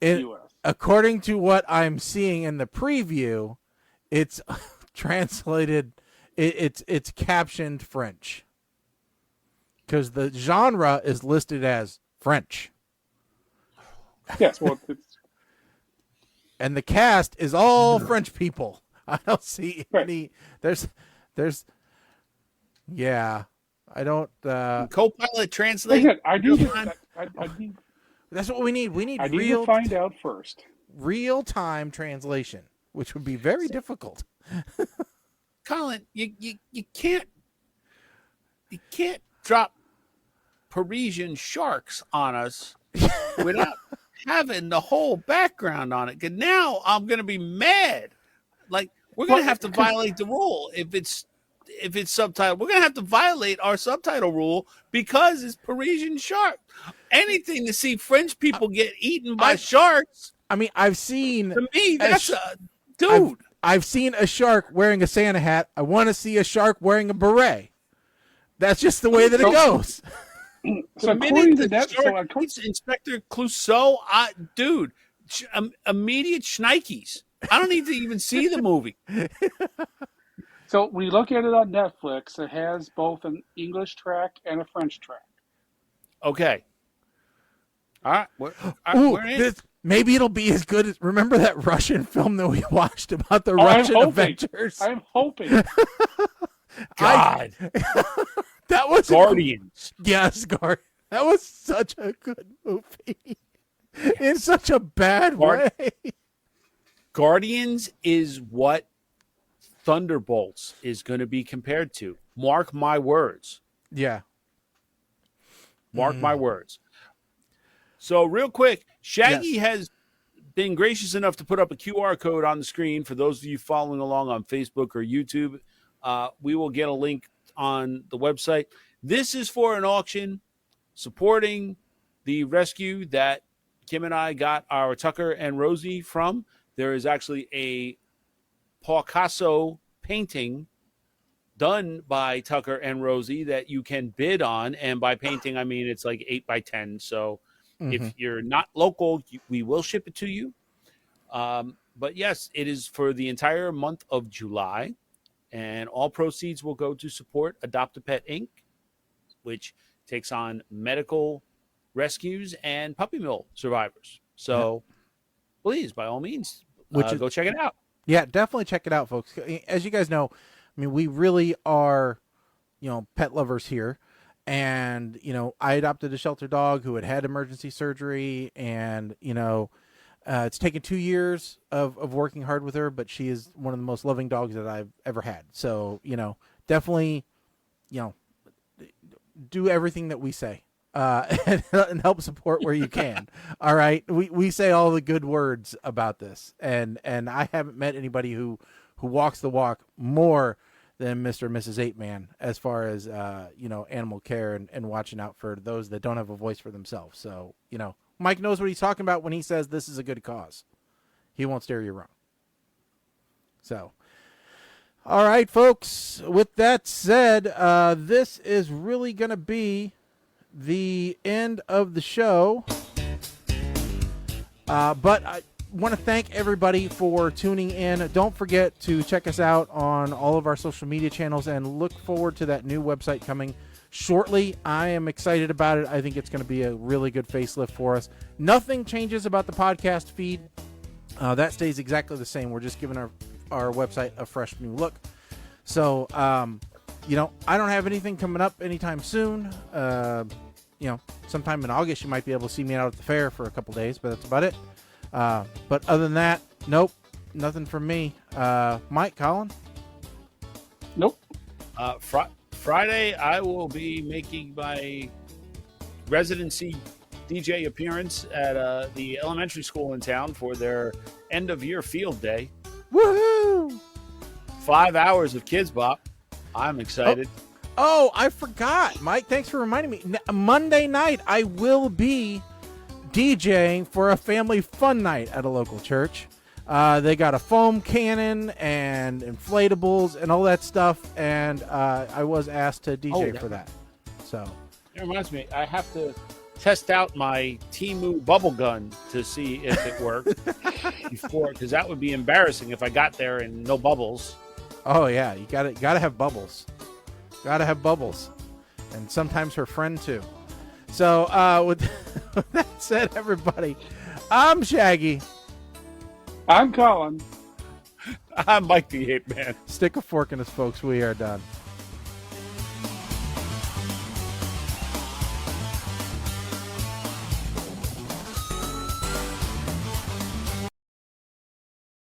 U.S.? According to what I'm seeing in the preview, it's translated. It's captioned French because the genre is listed as French. Yes, well, it's And the cast is all French people. I don't see any. There's. Yeah, I don't. Copilot translate. like I do. I need. That's what we need. We need I need to find out first. real time translation, which would be very difficult. Colin, you can't drop Parisian sharks on us without having the whole background on it. 'Cause now I'm going to be mad. Like, we're going to have to violate the rule if it's subtitled. We're going to have to violate our subtitle rule because it's Parisian shark. Anything to see French people get eaten by sharks, I mean, I've seen. to me, that's Dude, I've seen a shark wearing a Santa hat. I want to see a shark wearing a beret. That's just the way that it goes. So according to that, it's Inspector Clouseau, dude, immediate shnikes. I don't need to even see the movie. so when you look at it on Netflix, it has both an English track and a French track. Okay. All right. We're Ooh, in. Maybe it'll be as good as. Remember that Russian film that we watched about the I'm Russian hoping. Avengers? I'm hoping. God, That was Guardians. Yes, Guard. That was such a good movie. In such a bad Guard- way. Guardians is what Thunderbolts is going to be compared to. Mark my words. Yeah. Mark my words. So real quick, Shaggy has been gracious enough to put up a QR code on the screen for those of you following along on Facebook or YouTube. We will get a link on the website. This is for an auction supporting the rescue that Kim and I got our Tucker and Rosie from. There is actually a Picasso painting done by Tucker and Rosie that you can bid on. And by painting, I mean it's like 8 by 10. So if you're not local, we will ship it to you. But yes, it is for the entire month of July. And all proceeds will go to support Adopt a Pet Inc., which takes on medical rescues and puppy mill survivors. So please, by all means, go check it out. Yeah, definitely check it out, folks. As you guys know, I mean, we really are, pet lovers here. And, I adopted a shelter dog who had emergency surgery. And, it's taken 2 years of working hard with her, but she is one of the most loving dogs that I've ever had. So, definitely, do everything that we say and help support where you can. All right. We say all the good words about this. And I haven't met anybody who walks the walk more than Mr. and Mrs. 8-Man as far as, animal care and watching out for those that don't have a voice for themselves. So, Mike knows what he's talking about when he says this is a good cause. He won't steer you wrong. So, all right, folks, with that said, this is really going to be the end of the show. But I want to thank everybody for tuning in. Don't forget to check us out on all of our social media channels and look forward to that new website coming shortly. I am excited about it. I think it's going to be a really good facelift for us. Nothing changes about the podcast feed. That stays exactly the same. We're just giving our website a fresh new look. So, I don't have anything coming up anytime soon. Sometime in August, you might be able to see me out at the fair for a couple days, but that's about it. But other than that, nope, nothing from me. Mike, Colin? Nope. Friday, I will be making my residency DJ appearance at the elementary school in town for their end-of-year field day. Woohoo! 5 hours of Kids Bop. I'm excited. Oh, I forgot. Mike, thanks for reminding me. Monday night, I will be DJing for a family fun night at a local church. They got a foam cannon and inflatables and all that stuff, and I was asked to DJ for that. So it reminds me, I have to test out my Temu bubble gun to see if it worked before, because that would be embarrassing if I got there and no bubbles. Oh yeah, you gotta have bubbles. Gotta have bubbles, and sometimes her friend too. So with that said, everybody, I'm Shaggy. I'm Colin. I'm Mike the 8-Man. Stick a fork in us, folks. We are done.